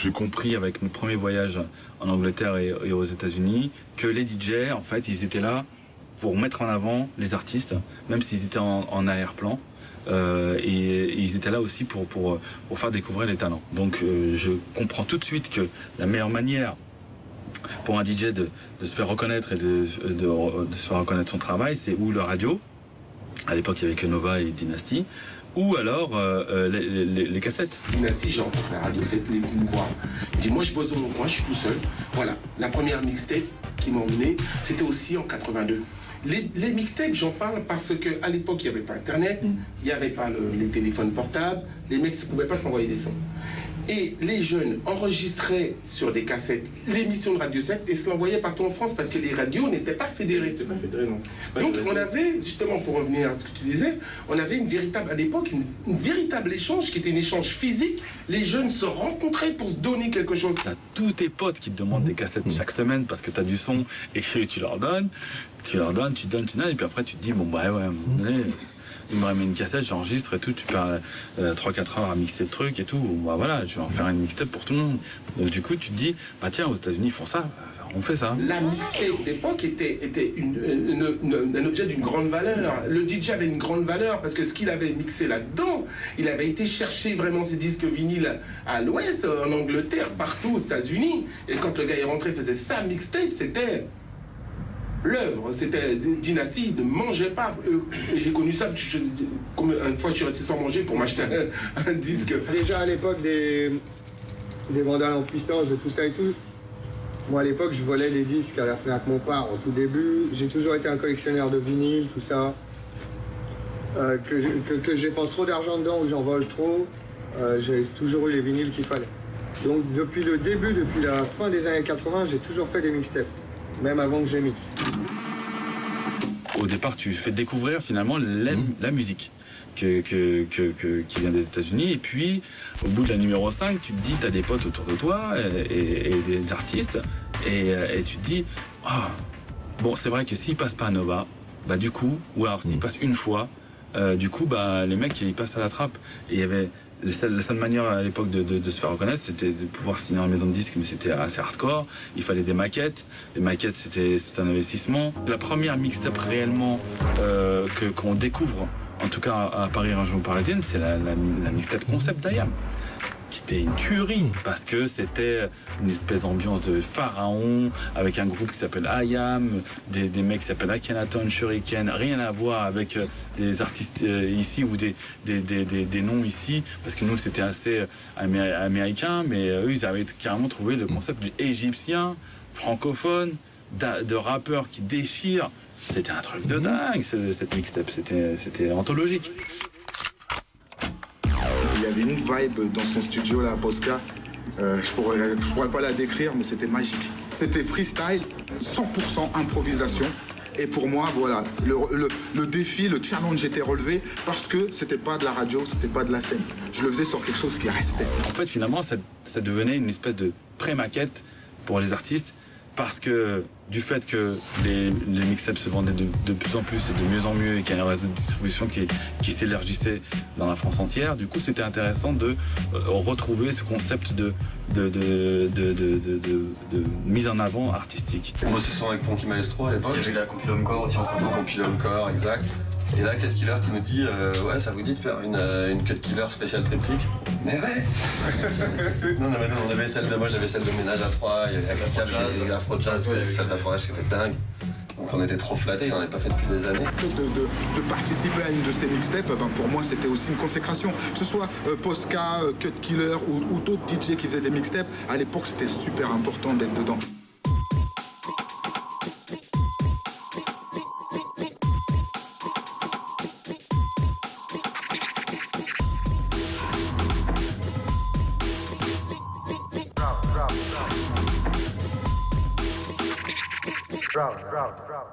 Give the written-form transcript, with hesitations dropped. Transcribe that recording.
j'ai compris avec mon premier voyage en Angleterre et aux États-Unis que les DJ, en fait, ils étaient là pour mettre en avant les artistes, même s'ils étaient en arrière-plan. Et ils étaient là aussi pour faire découvrir les talents. Donc je comprends tout de suite que la meilleure manière pour un DJ de se faire reconnaître et de se faire reconnaître son travail, c'est ou la radio, à l'époque il y avait que Nova et Dynasty, ou alors les cassettes. Dynasty, j'ai rencontré la radio, c'est venu me voir. Il dit, moi je bosse dans mon coin, je suis tout seul. Voilà, la première mixtape qui m'a emmené, c'était aussi en 82. Les mixtapes, j'en parle parce qu'à l'époque, il n'y avait pas Internet, il n'y avait pas les téléphones portables, les mecs ne pouvaient pas s'envoyer des sons. Et les jeunes enregistraient sur des cassettes l'émission de Radio 7 et se l'envoyaient partout en France parce que les radios n'étaient pas fédérées. Non. Donc on avait, justement pour revenir à ce que tu disais, on avait à l'époque une véritable échange qui était un échange physique. Les jeunes se rencontraient pour se donner quelque chose. T'as tous tes potes qui te demandent des cassettes chaque semaine parce que t'as du son et que tu leur donnes, tu donnes, et puis après tu te dis, bon bah ouais, à un moment donné, il me remet une cassette, j'enregistre et tout, tu perds 3-4 heures à mixer le truc et tout, bah voilà, je vais en faire une mixtape pour tout le monde. Donc, du coup tu te dis, bah tiens, aux États-Unis ils font ça, on fait ça. La mixtape d'époque était un objet d'une grande valeur. Le DJ avait une grande valeur parce que ce qu'il avait mixé là-dedans, il avait été chercher vraiment ses disques vinyles à l'ouest, en Angleterre, partout aux États-Unis. Et quand le gars est rentré, faisait sa mixtape, c'était l'œuvre. C'était Dynasty, ne mangeait pas. J'ai connu ça, une fois je suis resté sans manger pour m'acheter un disque. Déjà à l'époque des Vandales en puissance, de tout ça et tout, moi à l'époque je volais des disques à la Fnac Montparts au tout début. J'ai toujours été un collectionneur de vinyle, tout ça. Que je dépense trop d'argent dedans ou j'en vole trop, j'ai toujours eu les vinyles qu'il fallait. Donc depuis le début, depuis la fin des années 80, j'ai toujours fait des mixtapes, même avant que je mixe. Au départ, tu fais découvrir finalement la musique qui vient des États-Unis, et puis au bout de la numéro 5, tu te dis, tu as des potes autour de toi et des artistes, et tu te dis, ah, bon, c'est vrai que s'ils passent pas à Nova, bah du coup, ou alors s'ils passent une fois, du coup, bah les mecs ils passent à la trappe. Et il y avait la seule manière à l'époque de se faire reconnaître, c'était de pouvoir signer en maison de disque, mais c'était assez hardcore. Il fallait des maquettes. Les maquettes, c'était un investissement. La première mixtape réellement qu'on découvre, en tout cas à Paris, région parisienne, c'est la mixtape concept d'IAM, qui était une tuerie parce que c'était une espèce d'ambiance de pharaon avec un groupe qui s'appelle IAM, des mecs qui s'appellent Akhenaton, Shuriken, rien à voir avec des artistes ici ou des noms ici, parce que nous c'était assez américain, mais eux ils avaient carrément trouvé le concept du égyptien, francophone, de rappeurs qui déchirent. C'était un truc de dingue cette mixtape, c'était anthologique. Il y avait une vibe dans son studio là, Posca. Je pourrais pas la décrire, mais c'était magique. C'était freestyle, 100% improvisation. Et pour moi, voilà, le défi, le challenge était relevé parce que c'était pas de la radio, c'était pas de la scène. Je le faisais sur quelque chose qui restait. En fait, finalement, ça devenait une espèce de pré-maquette pour les artistes, parce que du fait que les mixtapes se vendaient de plus en plus et de mieux en mieux, et qu'il y a un réseau de distribution qui s'élargissait dans la France entière, du coup c'était intéressant de retrouver ce concept de mise en avant artistique. Moi c'est son avec Funky Maestro à l'époque. Il y avait la compil Homecore aussi entre temps. Compil Homecore, exact. Et là, Cut Killer qui nous dit ouais, ça vous dit de faire une Cut Killer spéciale triptyque? Mais ouais. Non, mais nous, on avait celle de moi, j'avais celle de Ménage à 3, il y avait la Cut Killer, il y avait l'Afro Jazz, celle d'Afro Jazz, c'était dingue. Donc on était trop flattés, on n'avait pas fait depuis des années. De participer à une de ces mixtapes, ben, pour moi c'était aussi une consécration. Que ce soit Posca, Cut Killer ou d'autres DJ qui faisaient des mixtapes, à l'époque c'était super important d'être dedans. Drop.